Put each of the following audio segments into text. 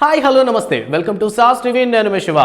Hi hello నమస్తే welcome to సాస్ TV నేను మీ శివ.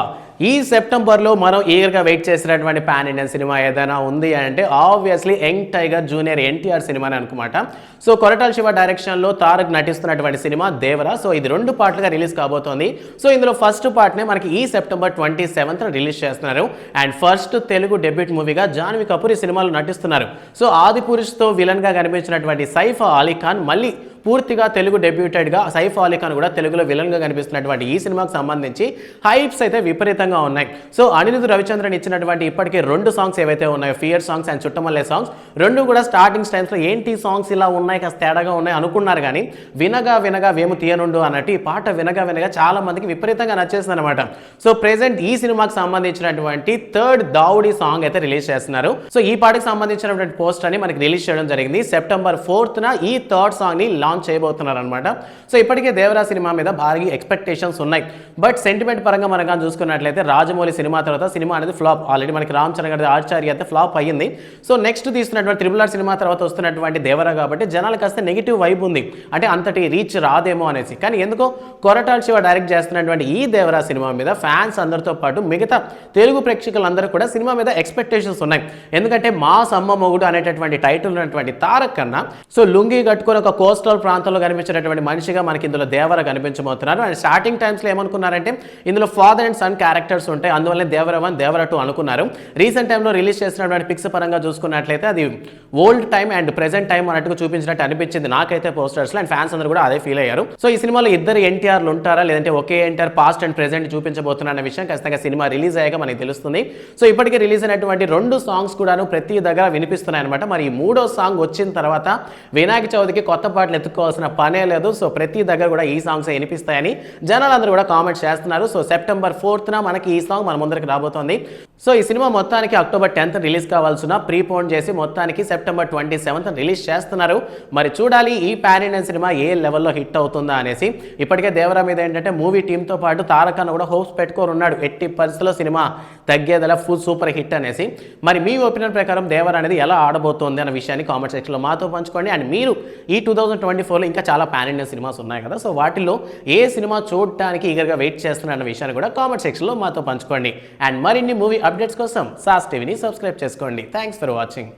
ఈ సెప్టెంబర్లో మనం ఈగర్గా వెయిట్ చేసినటువంటి పాన్ ఇండియన్ సినిమా ఏదైనా ఉంది అంటే obviously young tiger junior NTR సినిమాని అనుకున్నమాట. సో కొరటాల శివ డైరెక్షన్లో తారక్ నటిస్తున్నటువంటి సినిమా దేవరా. సో ఇది 2 పార్ట్లుగా రిలీజ్ కాబోతోంది. సో ఇందులో ఫస్ట్ పార్ట్నే మనకి ఈ సెప్టెంబర్ 27th రిలీజ్ చేస్తున్నారు. అండ్ ఫస్ట్ తెలుగు డెబ్యూట్ మూవీగా జాన్వీ కపూర్ ఈ సినిమాలో నటిస్తున్నారు. సో ఆది పురుష్తో విలన్గా కనిపించినటువంటి సైఫ్ అలీ ఖాన్ మళ్ళీ పూర్తిగా తెలుగు డెబ్యూటెడ్గా సైఫ్ అలీ ఖాన్ కూడా తెలుగులో విలన్గా కనిపిస్తున్నటువంటి ఈ సినిమాకు సంబంధించి హైప్స్ అయితే విపరీతంగా ఉన్నాయి. సో అనిరుద్ రవిచంద్రన్ ఇచ్చినటువంటి ఇప్పటికే 2 సాంగ్స్ ఏవైతే ఉన్నాయో, fear songs and Chuttamalle songs, 2 కూడా స్టార్టింగ్ స్టైల్స్లో ఏంటి సాంగ్స్ ఇలా ఉన్నాయి, కాస్త తేడాగా ఉన్నాయి అనుకున్నారు. కానీ వినగా వినగా వేము తీయనుండు అన్నట్టు ఈ పాట వినగా వినగా చాలా మందికి విపరీతంగా నచ్చేస్తుంది అనమాట. సో ప్రెసెంట్ ఈ సినిమాకి సంబంధించినటువంటి 3rd దావుడి సాంగ్ అయితే రిలీజ్ చేస్తున్నారు. సో ఈ పాటకి సంబంధించినటువంటి పోస్ట్ అని మనకి రిలీజ్ చేయడం జరిగింది. సెప్టెంబర్ 4th ఈ 3rd సాంగ్ ని లాంచ్ చేయబోతున్నారు అనమాట. సో ఇప్పటికే దేవరా సినిమా మీద భారీ ఎక్స్పెక్టేషన్స్ ఉన్నాయి. బట్ సెంటిమెంట్ పరంగా మనం చూసుకున్నట్లయితే రాజమౌళి సినిమా తర్వాత సినిమా అనేది ఫ్లాప్. ఆల్రెడీ మనకి రామ్ చరణ్ గారి ఆచార్య అయితే ఫ్లాప్ అయ్యింది. సో నెక్స్ట్ తీస్తున్నటువంటి RRR సినిమా తర్వాత వస్తున్నటువంటి దేవరా కాబట్టి జనాలకు కాస్త నెగిటివ్ వైబ్ ఉంది, అంటే అంతటి రీచ్ రాదేమో అనేసి. కానీ ఎందుకో కొరటాల శివ డైరెక్ట్ చేస్తున్నటువంటి ఈ దేవరా సినిమా మీద ఫ్యాన్స్ అందరితో పాటు మిగతా తెలుగు ప్రేక్షకులందరూ కూడా సినిమా మీద ఎక్స్పెక్టేషన్స్ ఉన్నాయి. ఎందుకంటే మా సమ్మ మొగుడు అనేటటువంటి టైటిల్ ఉన్నటువంటి తారక్ కన్నా సో లుంగి కట్టుకుని ఒక కోస్టల్ ప్రాంతంలో కనిపించేటటువంటి మనిషిగా మనకి ఇందులో దేవరా కనిపించబోతున్నారు. అండ్ స్టార్టింగ్ టైమ్స్లో ఏమనుకున్నారంటే ఇందులో ఫాదర్ అండ్ సన్ క్యారెక్టర్స్ ఉంటాయి, అందువల్ల దేవరా 1 దేవరా 2 అనుకున్నారు. రీసెంట్ టైంలో రిలీజ్ చేసినటువంటి పిక్స్ పరంగా చూసుకున్నట్లయితే అది old time and present time అన్నట్టుగా చూపించినట్టు అనిపించింది నాకైతే పోస్టర్స్లో. అండ్ ఫ్యాన్స్ అందరూ కూడా అదే ఫీల్ అయ్యారు. సో ఈ సినిమాలో 2 ఎన్టీఆర్లు ఉంటారా, లేదంటే ఒకే ఎన్టీఆర్ పాస్ట్ అండ్ ప్రెసెంట్ చూపించబోతున్నా అన్న విషయం ఖచ్చితంగా సినిమా రిలీజ్ అయ్యాక మనకి తెలుస్తుంది. సో ఇప్పటికే రిలీజ్ అయినటువంటి 2 సాంగ్స్ కూడాను ప్రతి దగ్గర వినిపిస్తున్నాయి అనమాట. మరి ఈ 3వ సాంగ్ వచ్చిన తర్వాత వినాయక చవితికి కొత్త పాటలు ఎత్తుకోవాల్సిన పనే లేదు. సో ప్రతి దగ్గర కూడా ఈ సాంగ్స్ వినిపిస్తాయని జనాలందరూ కూడా కామెంట్స్ చేస్తున్నారు. సో సెప్టెంబర్ 4th మనకి ఈ సాంగ్ మన ముందరికి రాబోతోంది. సో ఈ సినిమా మొత్తానికి అక్టోబర్ 10th రిలీజ్ కావాల్సిన ప్రీపోన్ చేసి మొత్తానికి సెప్టెంబర్ 27th రిలీజ్ చేస్తున్నారు. మరి చూడాలి ఈ పాన్ ఇండియన్ సినిమా ఏ లెవెల్లో హిట్ అవుతుందా అనేసి. ఇప్పటికే దేవరా మీద ఏంటంటే మూవీ టీంతో పాటు తారక్ అన్న కూడా హోప్స్ పెట్టుకొని ఉన్నాడు, ఎట్టి పరిస్థితుల్లో సినిమా తగ్గేదలా ఫుల్ సూపర్ హిట్ అనేసి. మరి మీ ఒపీనియన్ ప్రకారం దేవరా అనేది ఎలా ఆడబోతోంది అన్న విషయాన్ని కామెంట్ సెక్షన్లో మాతో పంచుకోండి. అండ్ మీరు ఈ 2024లో ఇంకా చాలా పాన్ ఇండియన్ సినిమాస్ ఉన్నాయి కదా, సో వాటిల్లో ఏ సినిమా చూడటానికి ఈగర్గా వెయిట్ చేస్తున్నారన్న విషయాన్ని కూడా కామెంట్ సెక్షన్లో మాతో పంచుకోండి. అండ్ మరిన్ని మూవీ అప్డేట్స్ కోసం సాస్ టీవీని సబ్స్క్రైబ్ చేసుకోండి. Thanks for watching.